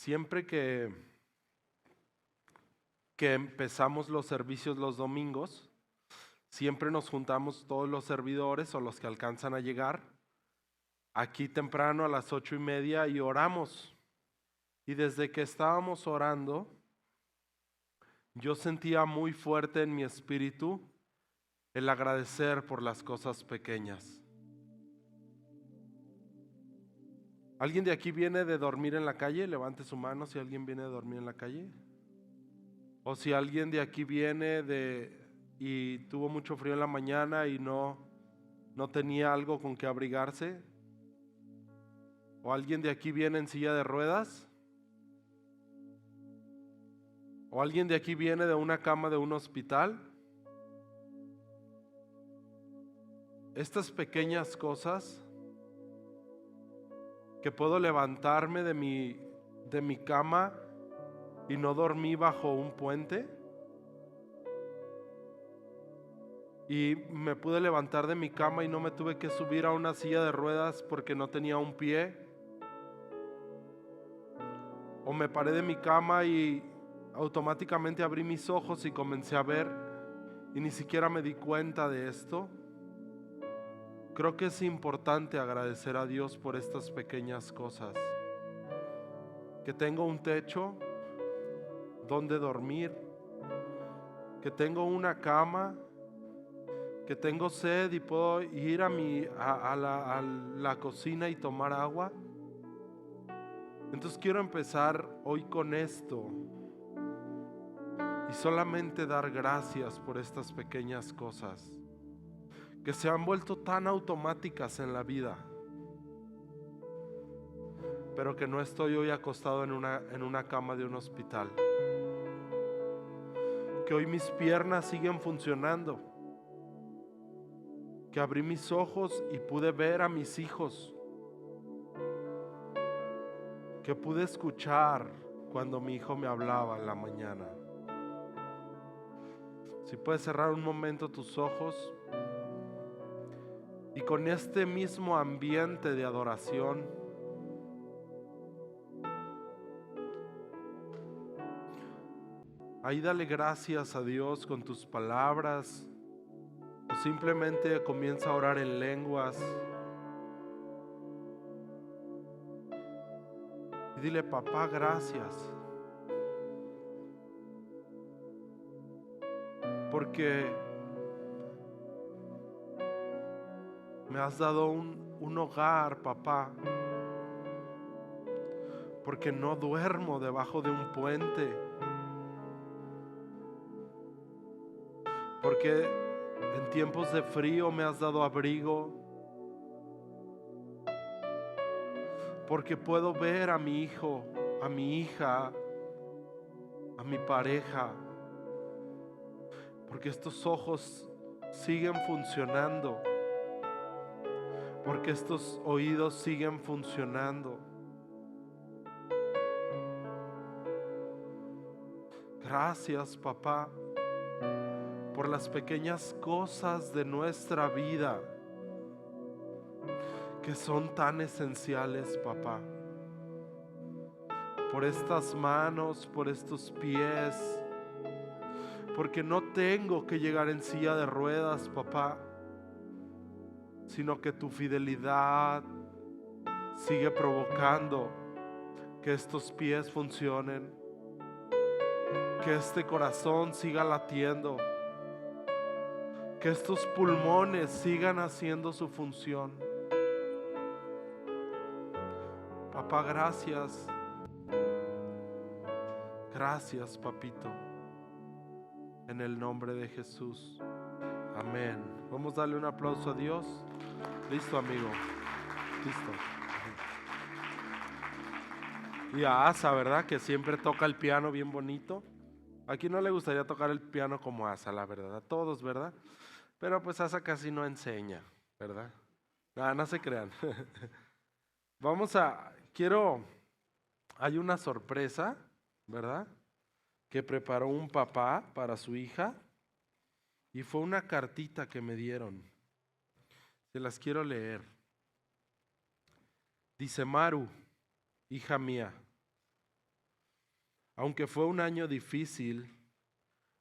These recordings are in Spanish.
Siempre que empezamos los servicios los domingos, siempre nos juntamos todos los servidores o los que alcanzan a llegar aquí temprano a las 8:30 y oramos. Y desde que estábamos orando, yo sentía muy fuerte en mi espíritu el agradecer por las cosas pequeñas. ¿Alguien de aquí viene de dormir en la calle? Levante su mano si alguien viene de dormir en la calle. O si alguien de aquí viene y tuvo mucho frío en la mañana y no tenía algo con que abrigarse. O alguien de aquí viene en silla de ruedas. O alguien de aquí viene de una cama de un hospital. Estas pequeñas cosas que puedo levantarme de mi cama y no dormí bajo un puente, y me pude levantar de mi cama y no me tuve que subir a una silla de ruedas porque no tenía un pie, o me paré de mi cama y automáticamente abrí mis ojos y comencé a ver y ni siquiera me di cuenta de esto. Creo que es importante agradecer a Dios por estas pequeñas cosas. Que tengo un techo donde dormir, que tengo una cama, que tengo sed y puedo ir a la cocina y tomar agua. Entonces quiero empezar hoy con esto y solamente dar gracias por estas pequeñas cosas que se han vuelto tan automáticas en la vida, pero que no estoy hoy acostado en una cama de un hospital, que hoy mis piernas siguen funcionando, que abrí mis ojos y pude ver a mis hijos, que pude escuchar cuando mi hijo me hablaba en la mañana. Si puedes cerrar un momento tus ojos y con este mismo ambiente de adoración, ahí dale gracias a Dios con tus palabras, o simplemente comienza a orar en lenguas y dile: papá, gracias, porque me has dado un hogar, papá, porque no duermo debajo de un puente, porque en tiempos de frío me has dado abrigo, porque puedo ver a mi hijo, a mi hija, a mi pareja, porque estos ojos siguen funcionando, porque estos oídos siguen funcionando. Gracias, papá, por las pequeñas cosas de nuestra vida que son tan esenciales, papá. Por estas manos, por estos pies, porque no tengo que llegar en silla de ruedas, papá, sino que tu fidelidad sigue provocando que estos pies funcionen, que este corazón siga latiendo, que estos pulmones sigan haciendo su función. Papá, gracias. Gracias, papito. En el nombre de Jesús. Amén. Vamos a darle un aplauso a Dios. Listo, amigo. Listo. Y a Asa, ¿verdad? Que siempre toca el piano bien bonito. ¿A quién no le gustaría tocar el piano como Asa, la verdad? A todos, ¿verdad? Pero pues Asa casi no enseña, ¿verdad? Nada, no se crean. Hay una sorpresa, ¿verdad? Que preparó un papá para su hija y fue una cartita que me dieron. Se las quiero leer. Dice: Maru, hija mía, Aunque fue un año difícil,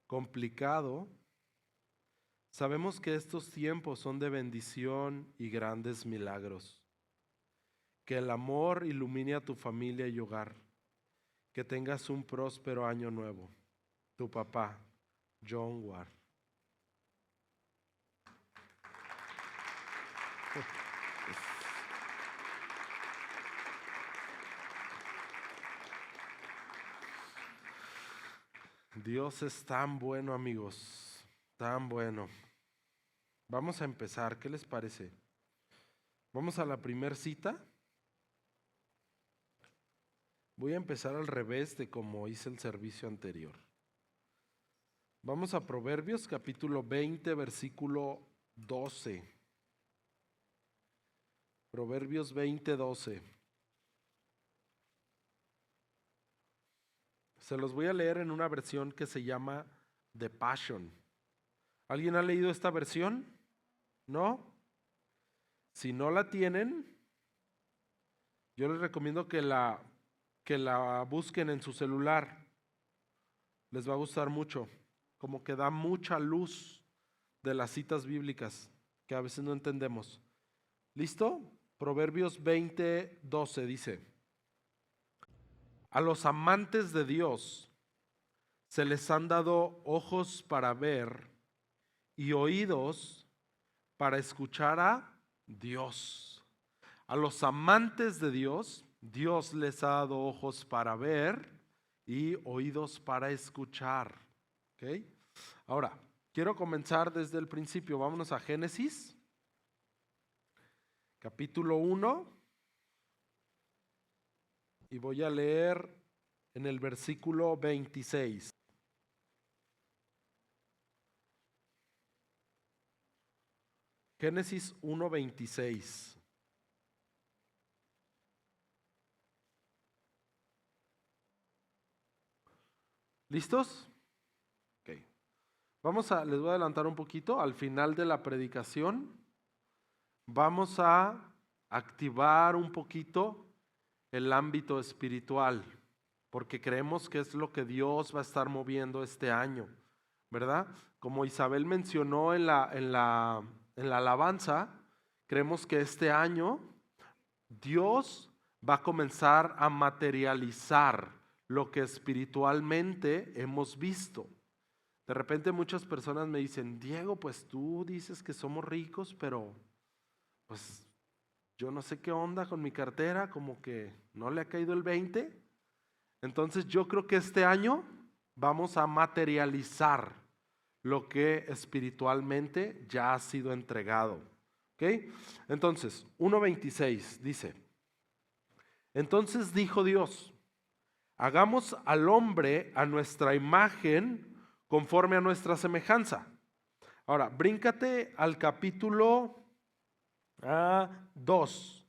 complicado, sabemos que estos tiempos son de bendición y grandes milagros. Que el amor ilumine a tu familia y hogar. Que tengas un próspero año nuevo. Tu papá, John Ward. Dios es tan bueno, amigos, tan bueno. Vamos a empezar, ¿qué les parece? Vamos a la primer cita. Voy a empezar al revés de como hice el servicio anterior. Vamos a Proverbios capítulo 20, versículo 12. Proverbios 20, 12. Se los voy a leer en una versión que se llama The Passion. ¿Alguien ha leído esta versión? ¿No? Si no la tienen, yo les recomiendo que la busquen en su celular. Les va a gustar mucho. Como que da mucha luz de las citas bíblicas que a veces no entendemos. ¿Listo? Proverbios 20, 12 dice: a los amantes de Dios se les han dado ojos para ver y oídos para escuchar a Dios. A los amantes de Dios, Dios les ha dado ojos para ver y oídos para escuchar. ¿Ok? Ahora, quiero comenzar desde el principio. Vámonos a Génesis, capítulo 1. Y voy a leer en el versículo 26. Génesis 1:26. ¿Listos? Ok. Les voy a adelantar un poquito. Al final de la predicación vamos a activar un poquito el ámbito espiritual, porque creemos que es lo que Dios va a estar moviendo este año, ¿verdad? Como Isabel mencionó en la alabanza, creemos que este año Dios va a comenzar a materializar lo que espiritualmente hemos visto. De repente muchas personas me dicen: Diego, pues tú dices que somos ricos, pero pues yo no sé qué onda con mi cartera, como que no le ha caído el 20. Entonces yo creo que este año vamos a materializar lo que espiritualmente ya ha sido entregado. ¿Ok? Entonces, 1:26 dice: entonces dijo Dios, hagamos al hombre a nuestra imagen, conforme a nuestra semejanza. Ahora, bríncate al capítulo 2,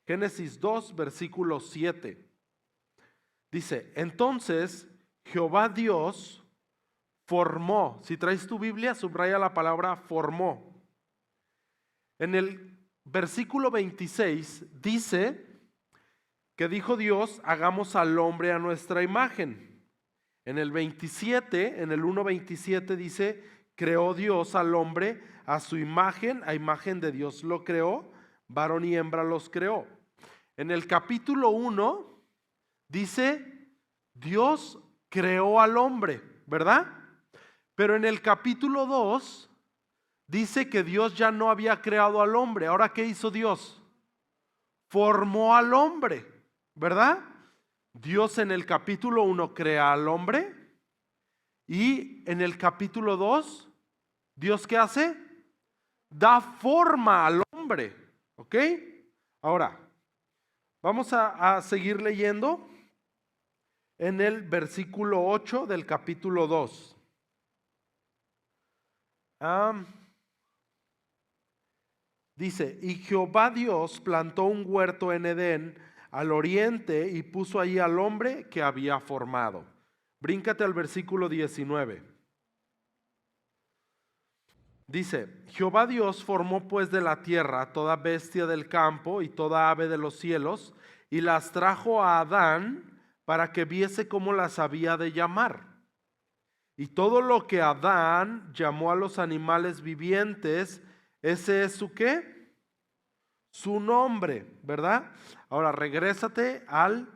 Génesis 2, versículo 7. Dice: entonces Jehová Dios formó. Si traes tu Biblia, subraya la palabra formó. En el versículo 26 dice que dijo Dios: hagamos al hombre a nuestra imagen. En el 27, en el 1:27 dice: creó Dios al hombre a su imagen, a imagen de Dios lo creó, varón y hembra los creó. En el capítulo 1 dice: Dios creó al hombre, ¿verdad? Pero en el capítulo 2 dice que Dios ya no había creado al hombre. ¿Ahora qué hizo Dios? Formó al hombre, ¿verdad? Dios en el capítulo 1 crea al hombre y en el capítulo 2, ¿Dios qué hace? Da forma al hombre, ¿ok? Ahora, vamos a seguir leyendo en el versículo 8 del capítulo 2. Dice: y Jehová Dios plantó un huerto en Edén al oriente y puso ahí al hombre que había formado. Bríncate al versículo 19. Dice: Jehová Dios formó pues de la tierra toda bestia del campo y toda ave de los cielos, y las trajo a Adán para que viese cómo las había de llamar. Y todo lo que Adán llamó a los animales vivientes, ese es su ¿qué? Su nombre, ¿verdad? Ahora regrésate al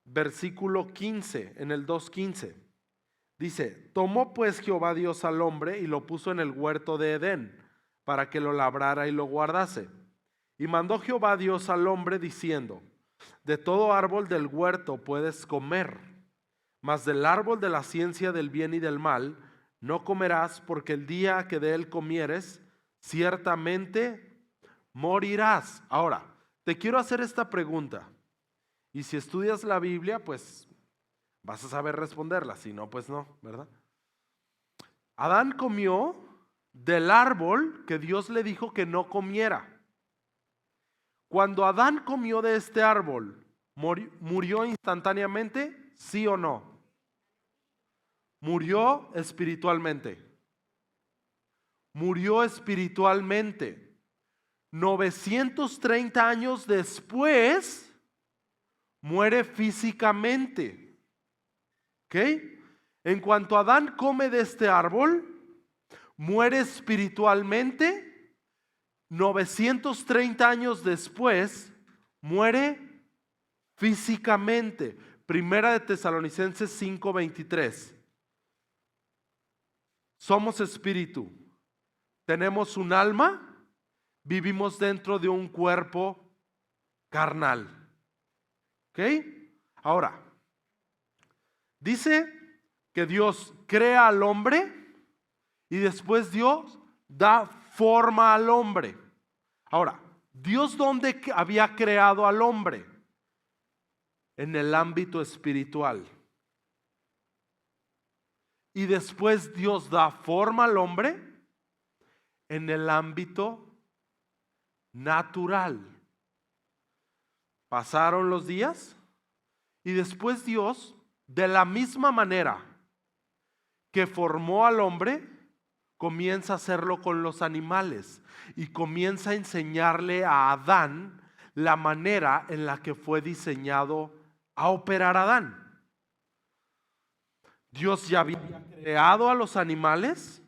versículo 15, en el 2:15. Dice, tomó pues Jehová Dios al hombre y lo puso en el huerto de Edén, para que lo labrara y lo guardase. Y mandó Jehová Dios al hombre diciendo, de todo árbol del huerto puedes comer, mas del árbol de la ciencia del bien y del mal no comerás, porque el día que de él comieres, ciertamente morirás. Ahora, te quiero hacer esta pregunta, y si estudias la Biblia, pues vas a saber responderla, si no, pues no, ¿verdad? Adán comió del árbol que Dios le dijo que no comiera. Cuando Adán comió de este árbol, ¿murió instantáneamente? ¿Sí o no? Murió espiritualmente. Murió espiritualmente. 930 años después, muere físicamente. ¿Ok? En cuanto Adán come de este árbol, muere espiritualmente. 930 años después, muere físicamente. Primera de Tesalonicenses 5:23. Somos espíritu, tenemos un alma, vivimos dentro de un cuerpo carnal. ¿Ok? Ahora, dice que Dios crea al hombre y después Dios da forma al hombre. Ahora, ¿Dios dónde había creado al hombre? En el ámbito espiritual. Y después Dios da forma al hombre en el ámbito natural. Pasaron los días y después Dios, de la misma manera que formó al hombre, comienza a hacerlo con los animales y comienza a enseñarle a Adán la manera en la que fue diseñado a operar Adán. Dios ya había creado a los animales,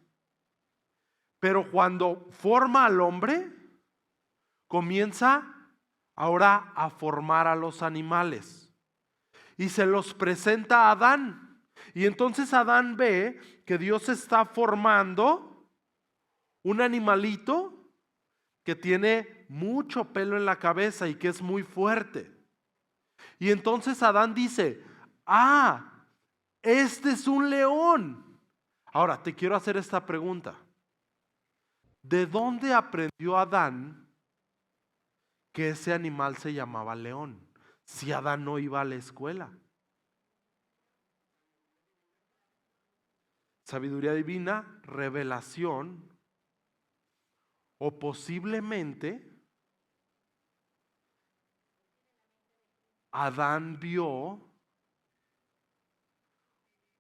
pero cuando forma al hombre, comienza ahora a formar a los animales y se los presenta a Adán. Y entonces Adán ve que Dios está formando un animalito que tiene mucho pelo en la cabeza y que es muy fuerte. Y entonces Adán dice, este es un león. Ahora te quiero hacer esta pregunta. ¿De dónde aprendió Adán que ese animal se llamaba león? Si Adán no iba a la escuela. Sabiduría divina, revelación, o posiblemente Adán vio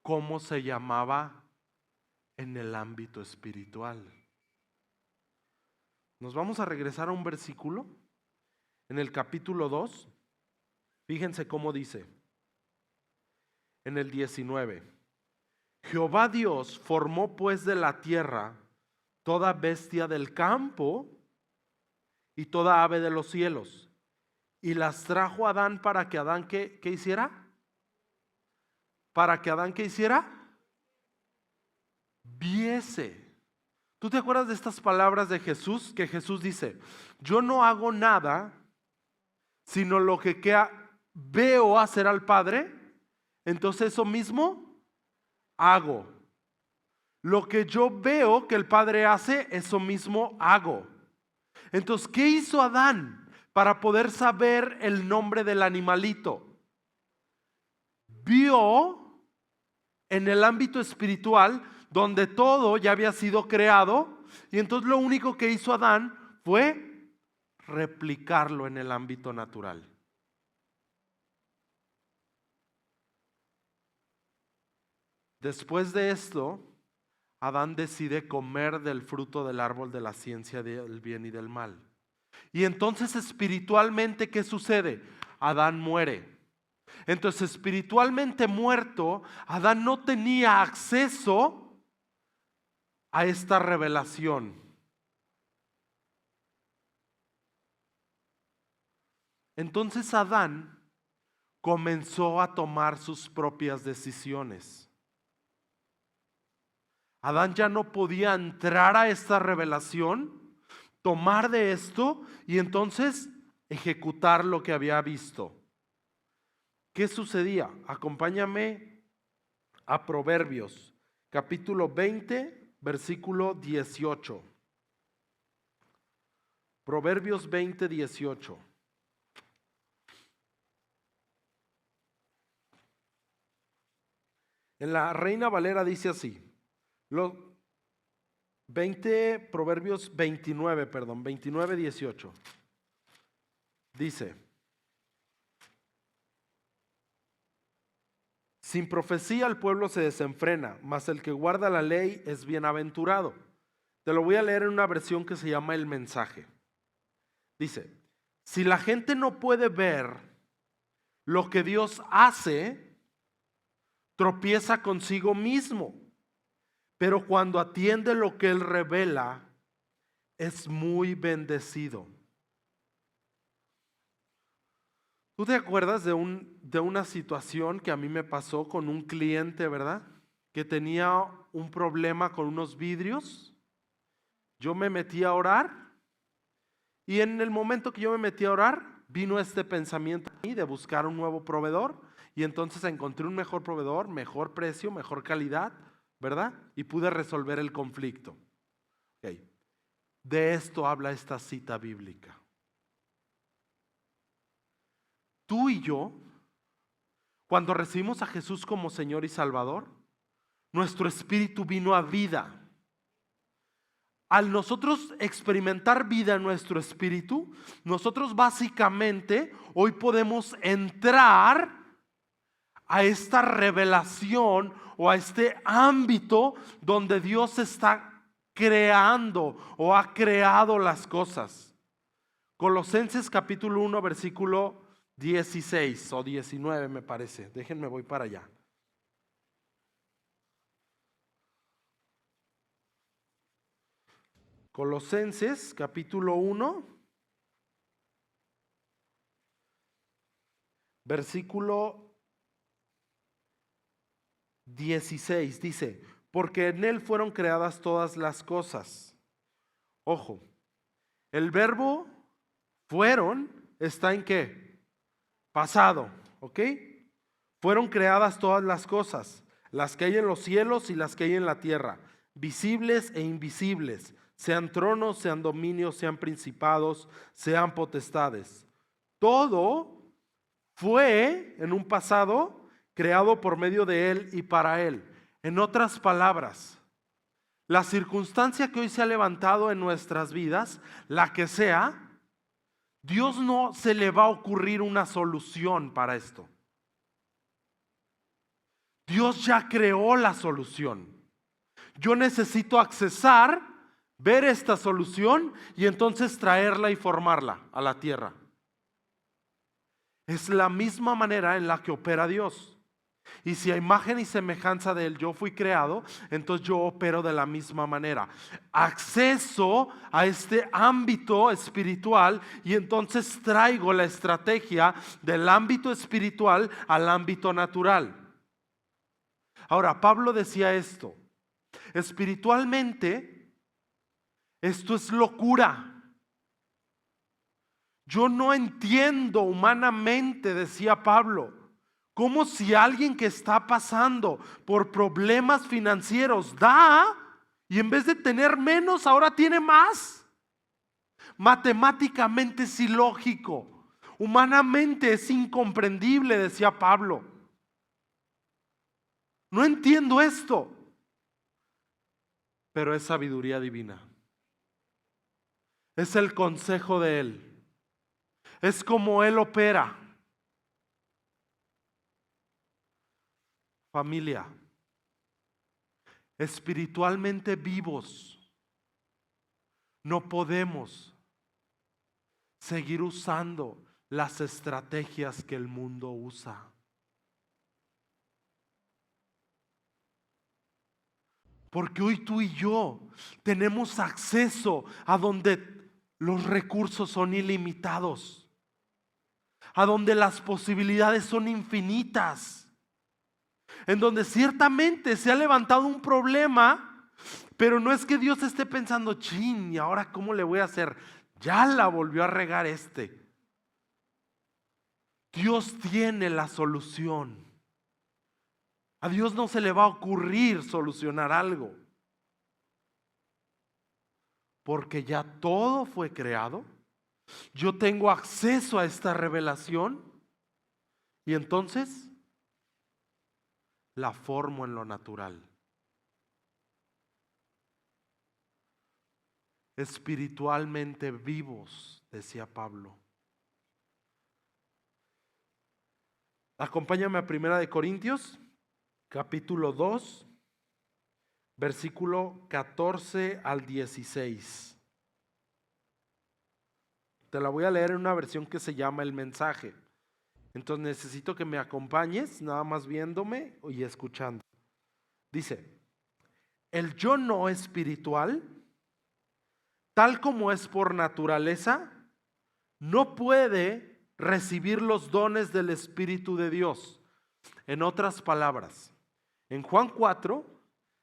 cómo se llamaba en el ámbito espiritual. Nos vamos a regresar a un versículo en el capítulo 2. Fíjense cómo dice en el 19. Jehová Dios formó pues de la tierra toda bestia del campo y toda ave de los cielos, y las trajo a Adán para que Adán ¿qué hiciera? Para que Adán ¿qué hiciera? Viese. ¿Tú te acuerdas de estas palabras de Jesús? Que Jesús dice, yo no hago nada sino lo que veo hacer al Padre, entonces eso mismo hago. Lo que yo veo que el Padre hace, eso mismo hago. Entonces, ¿qué hizo Adán para poder saber el nombre del animalito? Vio en el ámbito espiritual donde todo ya había sido creado, y entonces lo único que hizo Adán fue replicarlo en el ámbito natural. Después de esto, Adán decide comer del fruto del árbol de la ciencia del bien y del mal. Y entonces espiritualmente, ¿qué sucede? Adán muere. Entonces, espiritualmente muerto, Adán no tenía acceso a esta revelación. Entonces Adán comenzó a tomar sus propias decisiones. Adán ya no podía entrar a esta revelación, tomar de esto y entonces ejecutar lo que había visto. ¿Qué sucedía? Acompáñame a Proverbios, capítulo 20, versículo 18. Proverbios 20, 18. En la Reina Valera dice así, Proverbios 29, 18. Dice: sin profecía el pueblo se desenfrena, mas el que guarda la ley es bienaventurado. Te lo voy a leer en una versión que se llama El Mensaje. Dice: si la gente no puede ver lo que Dios hace, tropieza consigo mismo, pero cuando atiende lo que Él revela, es muy bendecido. ¿Tú te acuerdas de una situación que a mí me pasó con un cliente, verdad? Que tenía un problema con unos vidrios. Yo me metí a orar y en el momento que yo me metí a orar, vino este pensamiento a mí de buscar un nuevo proveedor y entonces encontré un mejor proveedor, mejor precio, mejor calidad, ¿verdad? Y pude resolver el conflicto. Okay. De esto habla esta cita bíblica. Tú y yo, cuando recibimos a Jesús como Señor y Salvador, nuestro espíritu vino a vida. Al nosotros experimentar vida en nuestro espíritu, nosotros básicamente hoy podemos entrar a esta revelación o a este ámbito donde Dios está creando o ha creado las cosas. Colosenses capítulo 1 versículo 16 o 19 me parece. Déjenme, voy para allá. Colosenses capítulo 1 versículo 16 dice: porque en Él fueron creadas todas las cosas. Ojo, el verbo fueron está en ¿qué? Pasado, ¿ok? Fueron creadas todas las cosas, las que hay en los cielos y las que hay en la tierra, visibles e invisibles, sean tronos, sean dominios, sean principados, sean potestades. Todo fue en un pasado creado por medio de Él y para Él. En otras palabras, la circunstancia que hoy se ha levantado en nuestras vidas, la que sea, Dios no se le va a ocurrir una solución para esto. Dios ya creó la solución. Yo necesito accesar, ver esta solución y entonces traerla y formarla a la tierra. Es la misma manera en la que opera Dios. Y si a imagen y semejanza de Él yo fui creado, entonces yo opero de la misma manera. Acceso a este ámbito espiritual y entonces traigo la estrategia del ámbito espiritual al ámbito natural. Ahora, Pablo decía esto: espiritualmente, esto es locura. Yo no entiendo humanamente, decía Pablo, cómo si alguien que está pasando por problemas financieros da y en vez de tener menos ahora tiene más. Matemáticamente es ilógico, humanamente es incomprendible, decía Pablo. No entiendo esto, pero es sabiduría divina. Es el consejo de Él. Es como Él opera. Familia, espiritualmente vivos, no podemos seguir usando las estrategias que el mundo usa. Porque hoy tú y yo tenemos acceso a donde los recursos son ilimitados, a donde las posibilidades son infinitas, en donde ciertamente se ha levantado un problema, pero no es que Dios esté pensando, chin, ¿y ahora cómo le voy a hacer? Ya la volvió a regar este. Dios tiene la solución. A Dios no se le va a ocurrir solucionar algo, porque ya todo fue creado. Yo tengo acceso a esta revelación y entonces la formo en lo natural. Espiritualmente vivos, decía Pablo. Acompáñame a 1 Corintios, capítulo 2, versículo 14 al 16. Te la voy a leer en una versión que se llama El Mensaje. Entonces necesito que me acompañes, nada más viéndome y escuchando. Dice, el yo no espiritual, tal como es por naturaleza, no puede recibir los dones del Espíritu de Dios. En otras palabras, en Juan 4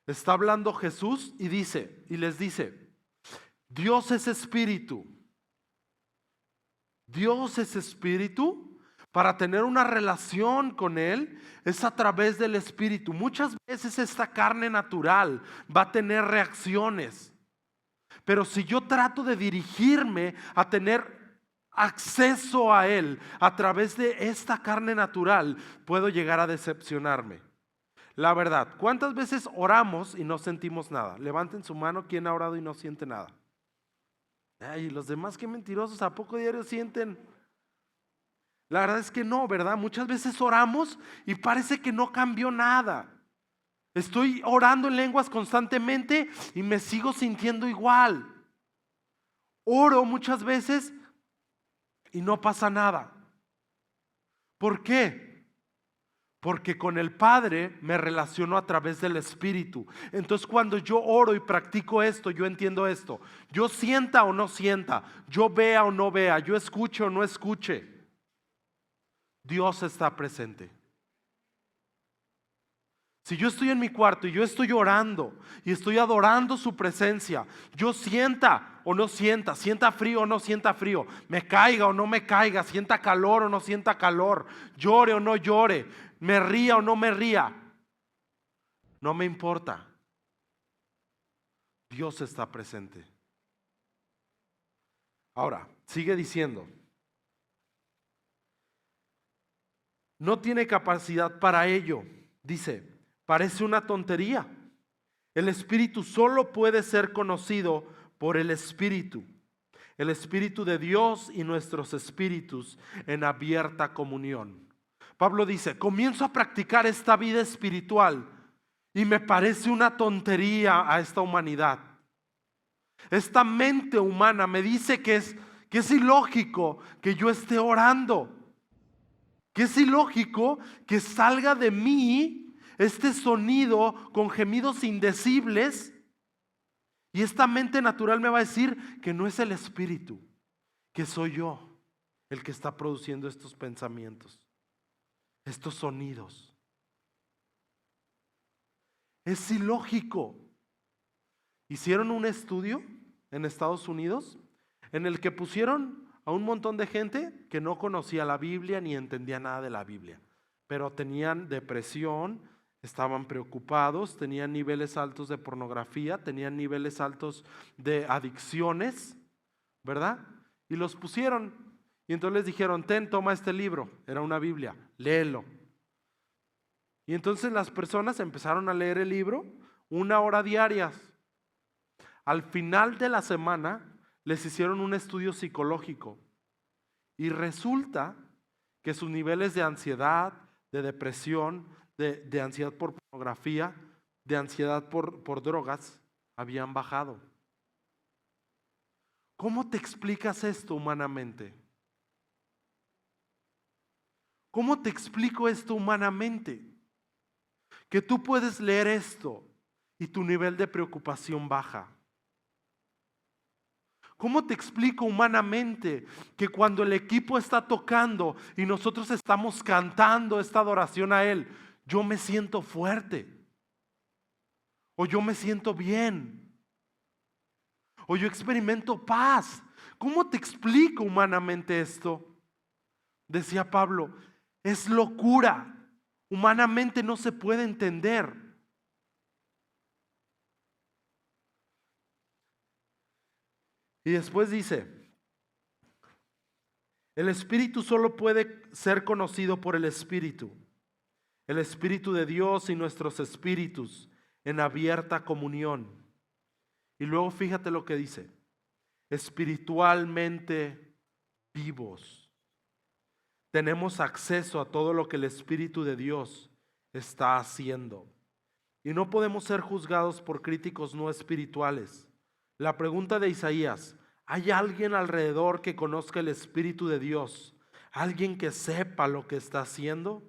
está hablando Jesús y les dice, Dios es espíritu. Dios es espíritu. Para tener una relación con Él es a través del espíritu. Muchas veces esta carne natural va a tener reacciones. Pero si yo trato de dirigirme a tener acceso a Él a través de esta carne natural, puedo llegar a decepcionarme. La verdad, ¿cuántas veces oramos y no sentimos nada? Levanten su mano, ¿quién ha orado y no siente nada? Ay, los demás, qué mentirosos, ¿a poco diario sienten? La verdad es que no, ¿verdad? Muchas veces oramos y parece que no cambió nada. Estoy orando en lenguas constantemente y me sigo sintiendo igual. Oro muchas veces y no pasa nada. ¿Por qué? Porque con el Padre me relaciono a través del Espíritu. Entonces cuando yo oro y practico esto, yo entiendo esto. Yo sienta o no sienta, yo vea o no vea, yo escuche o no escuche, Dios está presente. Si yo estoy en mi cuarto y yo estoy orando y estoy adorando su presencia, yo sienta o no sienta, sienta frío o no sienta frío, me caiga o no me caiga, sienta calor o no sienta calor, llore o no llore, me ría o no me ría, no me importa. Dios está presente. Ahora, sigue diciendo, no tiene capacidad para ello. Dice, parece una tontería. El Espíritu solo puede ser conocido por el Espíritu de Dios y nuestros espíritus en abierta comunión. Pablo dice, comienzo a practicar esta vida espiritual y me parece una tontería a esta humanidad. Esta mente humana me dice que es ilógico que yo esté orando, que es ilógico que salga de mí este sonido con gemidos indecibles, y esta mente natural me va a decir que no es el Espíritu, que soy yo el que está produciendo estos pensamientos, estos sonidos. Es ilógico. Hicieron un estudio en Estados Unidos en el que pusieron a un montón de gente que no conocía la Biblia ni entendía nada de la Biblia, pero tenían depresión, estaban preocupados, tenían niveles altos de pornografía, tenían niveles altos de adicciones, ¿verdad? Y los pusieron y entonces les dijeron, toma este libro, era una Biblia, léelo. Y entonces las personas empezaron a leer el libro 1 hora diarias. Al final de la semana les hicieron un estudio psicológico y resulta que sus niveles de ansiedad, de depresión, de ansiedad por pornografía, de ansiedad por drogas habían bajado. ¿Cómo te explicas esto humanamente? ¿Cómo te explico esto humanamente? Que tú puedes leer esto y tu nivel de preocupación baja. ¿Cómo te explico humanamente que cuando el equipo está tocando y nosotros estamos cantando esta adoración a Él, yo me siento fuerte? O yo me siento bien. O yo experimento paz. ¿Cómo te explico humanamente esto? Decía Pablo, es locura. Humanamente no se puede entender. Y después dice, el Espíritu solo puede ser conocido por el Espíritu de Dios y nuestros espíritus en abierta comunión. Y luego fíjate lo que dice, espiritualmente vivos. Tenemos acceso a todo lo que el Espíritu de Dios está haciendo. Y no podemos ser juzgados por críticos no espirituales. La pregunta de Isaías, ¿hay alguien alrededor que conozca el Espíritu de Dios? ¿Alguien que sepa lo que está haciendo?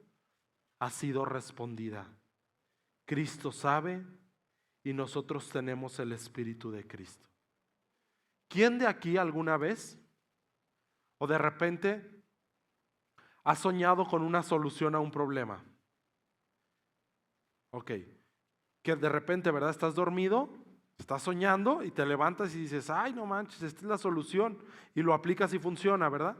Ha sido respondida. Cristo sabe y nosotros tenemos el Espíritu de Cristo. ¿Quién de aquí alguna vez o de repente ha soñado con una solución a un problema? Ok, que de repente, ¿verdad? Estás dormido, estás soñando y te levantas y dices, ay, no manches, esta es la solución, y lo aplicas y funciona, ¿verdad?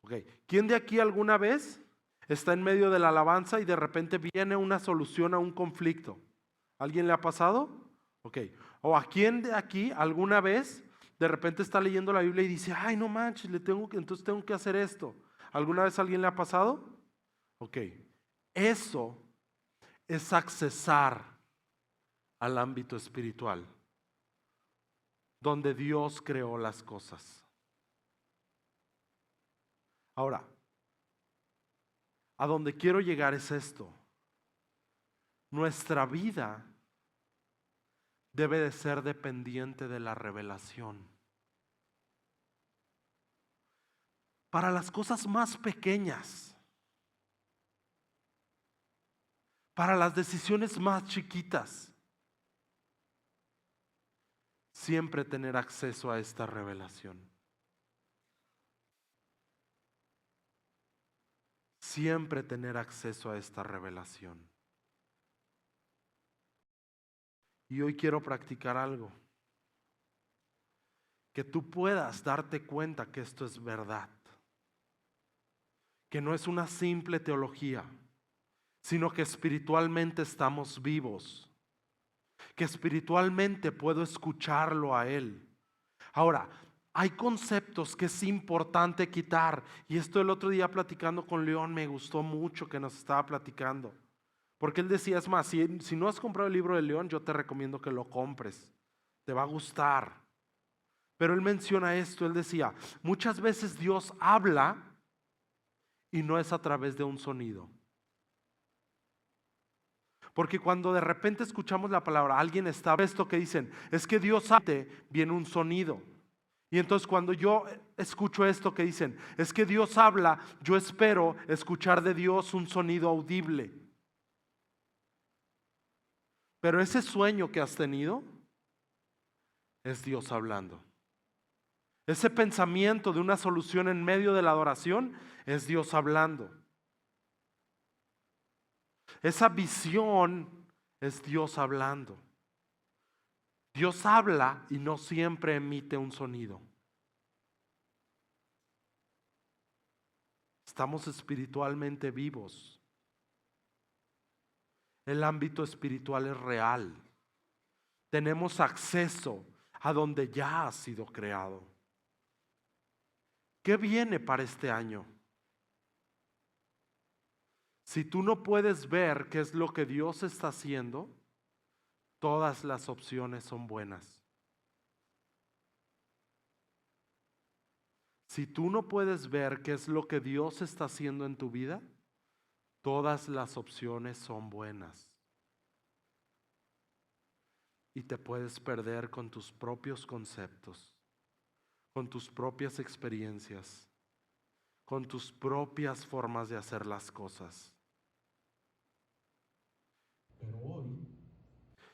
Ok, ¿quién de aquí alguna vez está en medio de la alabanza y de repente viene una solución a un conflicto? ¿Alguien le ha pasado? Ok, o a quién de aquí alguna vez de repente está leyendo la Biblia y dice, ay, no manches, entonces tengo que hacer esto. ¿Alguna vez a alguien le ha pasado? Ok, eso es accesar al ámbito espiritual, donde Dios creó las cosas. Ahora, a donde quiero llegar es esto. Nuestra vida debe de ser dependiente de la revelación. Para las cosas más pequeñas, para las decisiones más chiquitas, siempre tener acceso a esta revelación. Siempre tener acceso a esta revelación. Y hoy quiero practicar algo. Que tú puedas darte cuenta que esto es verdad. Que no es una simple teología, sino que espiritualmente estamos vivos. Que espiritualmente puedo escucharlo a Él. Ahora, hay conceptos que es importante quitar. Y esto el otro día platicando con León me gustó mucho que nos estaba platicando. Porque él decía, es más, si no has comprado el libro de León, yo te recomiendo que lo compres. Te va a gustar. Pero él menciona esto, él decía, muchas veces Dios habla y no es a través de un sonido. Porque cuando de repente escuchamos la palabra, alguien está, esto que dicen, es que Dios habla, viene un sonido. Y entonces cuando yo escucho esto que dicen, es que Dios habla, yo espero escuchar de Dios un sonido audible. Pero ese sueño que has tenido es Dios hablando. Ese pensamiento de una solución en medio de la adoración es Dios hablando. Esa visión es Dios hablando. Dios habla y no siempre emite un sonido. Estamos espiritualmente vivos. El ámbito espiritual es real. Tenemos acceso a donde ya ha sido creado. ¿Qué viene para este año? Si tú no puedes ver qué es lo que Dios está haciendo, todas las opciones son buenas. Si tú no puedes ver qué es lo que Dios está haciendo en tu vida, todas las opciones son buenas. Y te puedes perder con tus propios conceptos, con tus propias experiencias, con tus propias formas de hacer las cosas. Pero hoy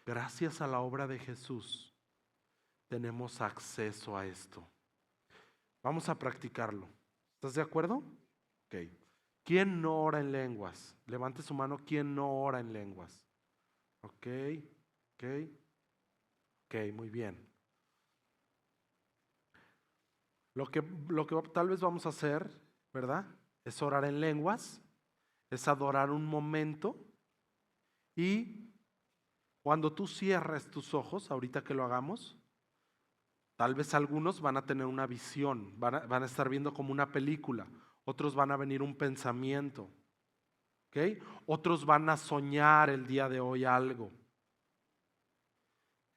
gracias a la obra de Jesús, tenemos acceso a esto. Vamos a practicarlo. ¿Estás de acuerdo? Ok. ¿Quién no ora en lenguas? Levante su mano. ¿Quién no ora en lenguas? Ok, muy bien. Lo que tal vez vamos a hacer, ¿verdad? Es orar en lenguas, es adorar un momento, y cuando tú cierres tus ojos, ahorita que lo hagamos, tal vez algunos van a tener una visión, van a estar viendo como una película, otros van a venir un pensamiento, ¿ok? Otros van a soñar el día de hoy algo.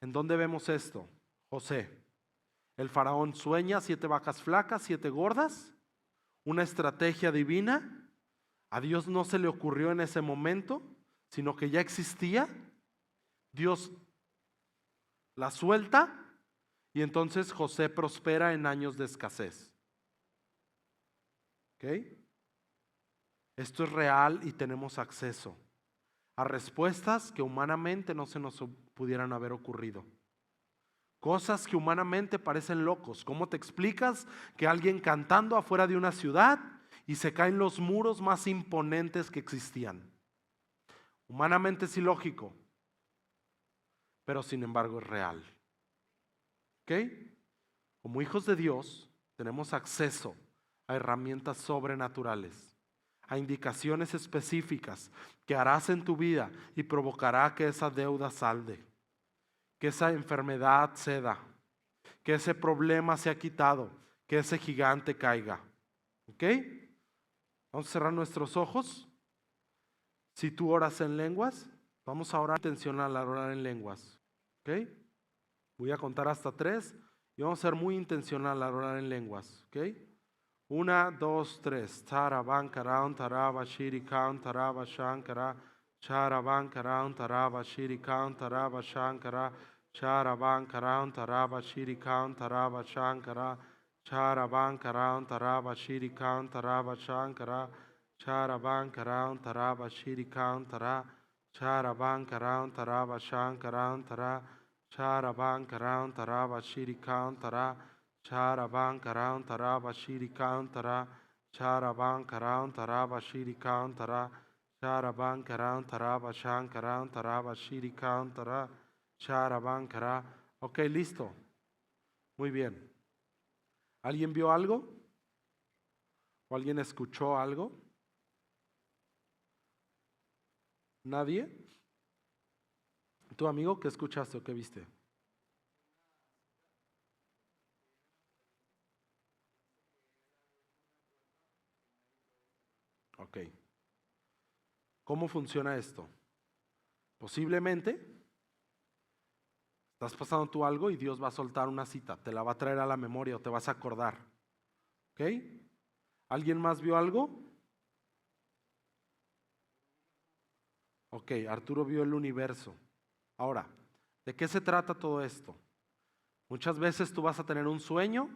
¿En dónde vemos esto? José. El faraón sueña 7 vacas flacas, 7 gordas, una estrategia divina. A Dios no se le ocurrió en ese momento, sino que ya existía. Dios la suelta y entonces José prospera en años de escasez. ¿Ok? Esto es real y tenemos acceso a respuestas que humanamente no se nos pudieran haber ocurrido. Cosas que humanamente parecen locos. ¿Cómo te explicas que alguien cantando afuera de una ciudad y se caen los muros más imponentes que existían? Humanamente es ilógico, pero sin embargo es real. ¿Ok? Como hijos de Dios tenemos acceso a herramientas sobrenaturales, a indicaciones específicas que harás en tu vida y provocará que esa deuda salde, que esa enfermedad ceda, que ese problema sea quitado, que ese gigante caiga. ¿Ok? Vamos a cerrar nuestros ojos. Si tú oras en lenguas, vamos a orar intencional al orar en lenguas. ¿Ok? Voy a contar hasta 3 y vamos a ser muy intencional al orar en lenguas. ¿Ok? 1, 2, 3. Taraban karaun taraba shiri kaun taraba shankara. Charaban karaun taraba shiri kaun taraba shankara. Charaban karaun taraba shiri kaun taraba shankara. Charaban karaun taraba shiri kaun taraba shankara. Charaban karaun taraba shiri kaun tara. Charaban karaun taraba shankara tara. Charaban karaun taraba shiri kaun tara. Charaban karaun taraba shiri kaun tara. Charaban karaun taraba shiri kaun tara. Charaban karaun taraba shankara taraba shiri kaun tara. Charaban kara. Ok, listo. Muy bien. ¿Alguien vio algo? ¿O alguien escuchó algo? ¿Nadie? ¿Tu amigo qué escuchaste o qué viste? Ok. ¿Cómo funciona esto? Posiblemente estás pasando tú algo y Dios va a soltar una cita, te la va a traer a la memoria o te vas a acordar. ¿Ok? ¿Alguien más vio algo? Ok, Arturo vio el universo. Ahora, ¿de qué se trata todo esto? Muchas veces tú vas a tener un sueño,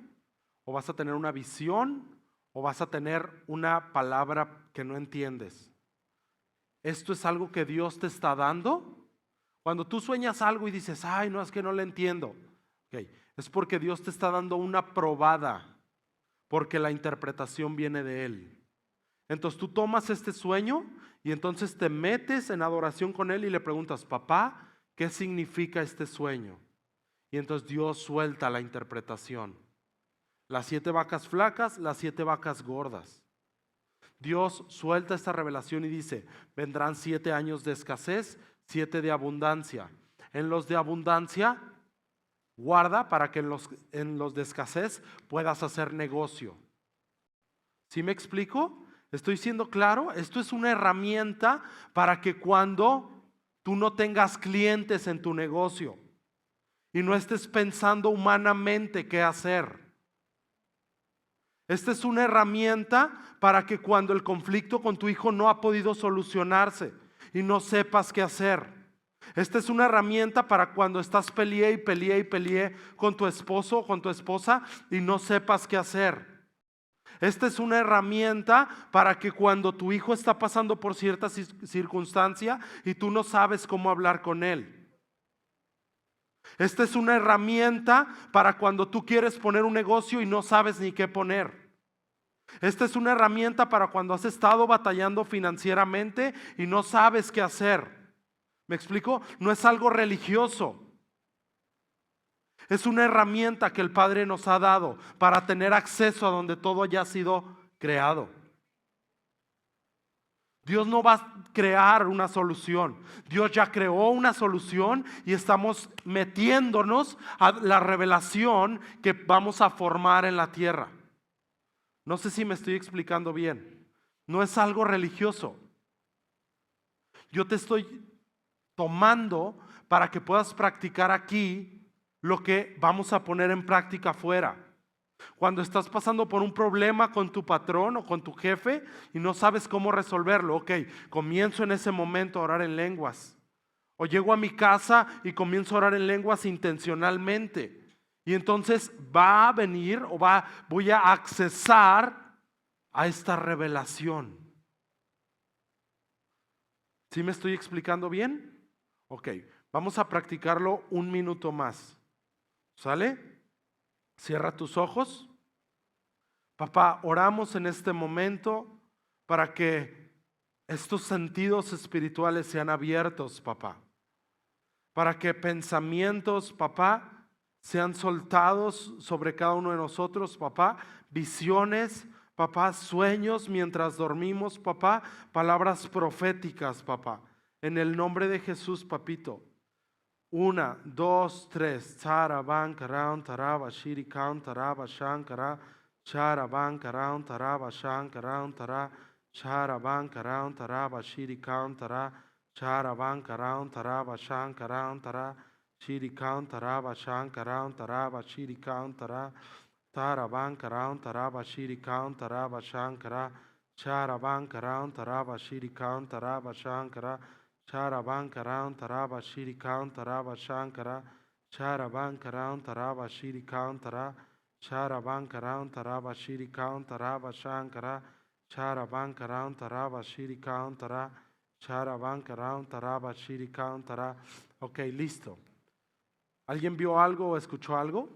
o vas a tener una visión, o vas a tener una palabra que no entiendes. ¿Esto es algo que Dios te está dando? Cuando tú sueñas algo y dices, ay, no, es que no le entiendo. Okay, es porque Dios te está dando una probada, porque la interpretación viene de Él. Entonces tú tomas este sueño y entonces te metes en adoración con Él y le preguntas, papá, ¿qué significa este sueño? Y entonces Dios suelta la interpretación. Las 7 vacas flacas, las 7 vacas gordas. Dios suelta esta revelación y dice, vendrán 7 años de escasez, 7 de abundancia. En los de abundancia, guarda para que en los de escasez puedas hacer negocio. ¿Sí me explico? ¿Estoy siendo claro? Esto es una herramienta para que cuando tú no tengas clientes en tu negocio y no estés pensando humanamente qué hacer. Esta es una herramienta para que cuando el conflicto con tu hijo no ha podido solucionarse y no sepas qué hacer. Esta es una herramienta para cuando estás peleé con tu esposo o con tu esposa y no sepas qué hacer. Esta es una herramienta para que cuando tu hijo está pasando por cierta circunstancia y tú no sabes cómo hablar con él. Esta es una herramienta para cuando tú quieres poner un negocio y no sabes ni qué poner. Esta es una herramienta para cuando has estado batallando financieramente y no sabes qué hacer. ¿Me explico? No es algo religioso. Es una herramienta que el Padre nos ha dado para tener acceso a donde todo haya sido creado. Dios no va a crear una solución. Dios ya creó una solución y estamos metiéndonos a la revelación que vamos a formar en la tierra. No sé si me estoy explicando bien. No es algo religioso. Yo te estoy tomando para que puedas practicar aquí lo que vamos a poner en práctica afuera. Cuando estás pasando por un problema con tu patrón o con tu jefe y no sabes cómo resolverlo, ok, comienzo en ese momento a orar en lenguas. O llego a mi casa y comienzo a orar en lenguas intencionalmente. Y entonces va a venir voy a accesar a esta revelación. ¿Sí me estoy explicando bien? Ok, vamos a practicarlo un minuto más. ¿Sale? Cierra tus ojos. Papá, oramos en este momento para que estos sentidos espirituales sean abiertos, papá. Para que pensamientos, papá, sean soltados sobre cada uno de nosotros, papá. Visiones, papá, sueños mientras dormimos, papá. Palabras proféticas, papá. En el nombre de Jesús, papito. 1, 2, 3. Taraban, karan, taraba, shirikan, taraba, shankara. Charaban, karan, taraba, shankaran, tara. Charaban, karan, taraba, shirikan, tara. Charaban, karan, taraba, shankaran, tara. Shirikan, taraba, shankaran, taraba, shirikan, tara. Taraban, karan, taraba, shirikan, taraba, shankara. Charaban, karan, taraba, shirikan, taraba, shankara. Charaban karan taraba shirikan taraba shankara. Charaban karan taraba shirikan tara. Charaban karan taraba shirikan taraba shankara. Charaban karan taraba shirikan tara. Charaban karan taraba shirikan tara. Ok, listo. ¿Alguien vio algo o escuchó algo?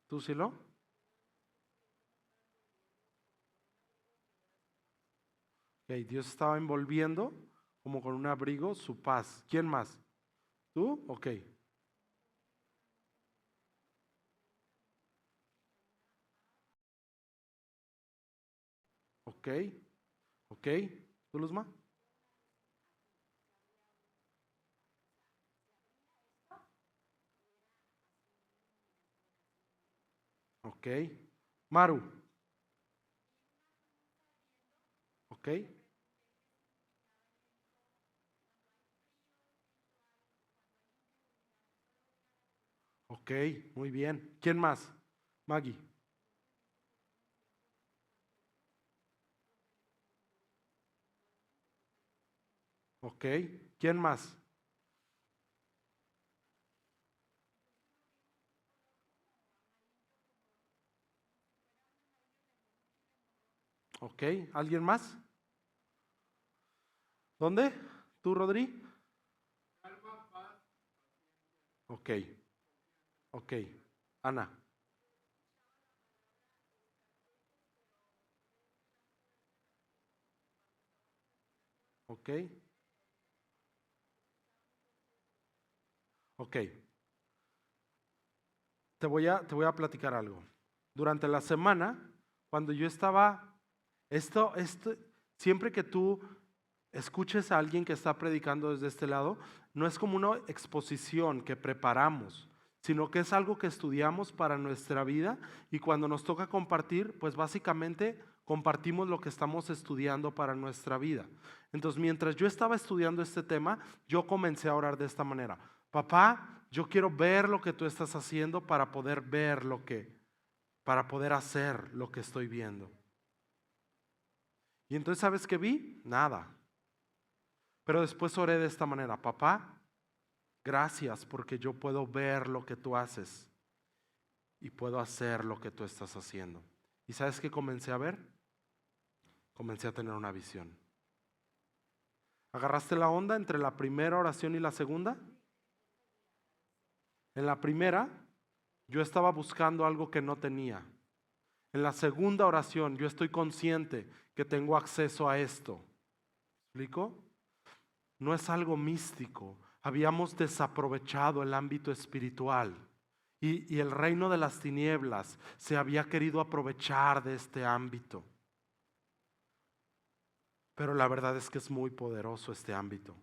¿Tú sí lo? Okay, Dios estaba envolviendo como con un abrigo su paz. ¿Quién más? ¿Tú? Ok. Ok. Ok. ¿Tú, Luzma? Ok. Maru. Ok. Ok. Muy bien. ¿Quién más? Maggie. Ok. ¿Quién más? Ok. ¿Alguien más? ¿Dónde? ¿Tú, Rodri? Ok. Ok. Ana. Ok. Ok. Te voy a platicar algo. Durante la semana, cuando yo estaba, siempre que tú escuches a alguien que está predicando desde este lado, no es como una exposición que preparamos, sino que es algo que estudiamos para nuestra vida y cuando nos toca compartir, pues básicamente compartimos lo que estamos estudiando para nuestra vida. Entonces, mientras yo estaba estudiando este tema, yo comencé a orar de esta manera. Papá, yo quiero ver lo que tú estás haciendo para poder ver para poder hacer lo que estoy viendo. Y entonces, ¿sabes qué vi? Nada. Pero después oré de esta manera, papá, gracias porque yo puedo ver lo que tú haces y puedo hacer lo que tú estás haciendo. ¿Y sabes qué comencé a ver? Comencé a tener una visión. ¿Agarraste la onda entre la primera oración y la segunda? En la primera, yo estaba buscando algo que no tenía. En la segunda oración, yo estoy consciente que tengo acceso a esto. ¿Me explico? No es algo místico. Habíamos desaprovechado el ámbito espiritual y el reino de las tinieblas se había querido aprovechar de este ámbito. Pero la verdad es que es muy poderoso este ámbito,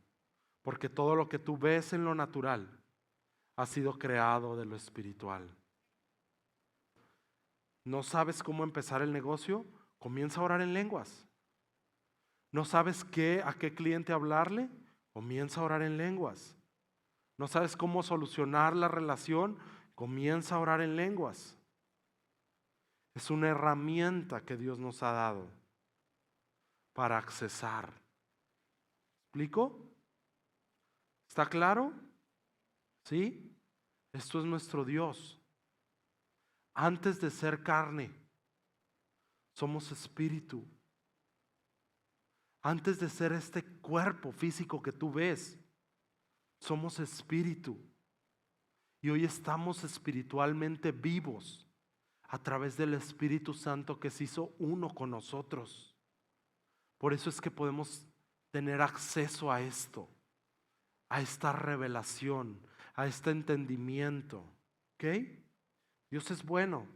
porque todo lo que tú ves en lo natural ha sido creado de lo espiritual. ¿No sabes cómo empezar el negocio? Comienza a orar en lenguas. ¿No sabes a qué cliente hablarle? Comienza a orar en lenguas. ¿No sabes cómo solucionar la relación? Comienza a orar en lenguas. Es una herramienta que Dios nos ha dado para accesar. ¿Explico? ¿Está claro? ¿Sí? Esto es nuestro Dios. Antes de ser carne, somos espíritu. Antes de ser este cuerpo físico que tú ves, somos espíritu. Y hoy estamos espiritualmente vivos a través del Espíritu Santo que se hizo uno con nosotros. Por eso es que podemos tener acceso a esto, a esta revelación, a este entendimiento. ¿Ok? Dios es bueno.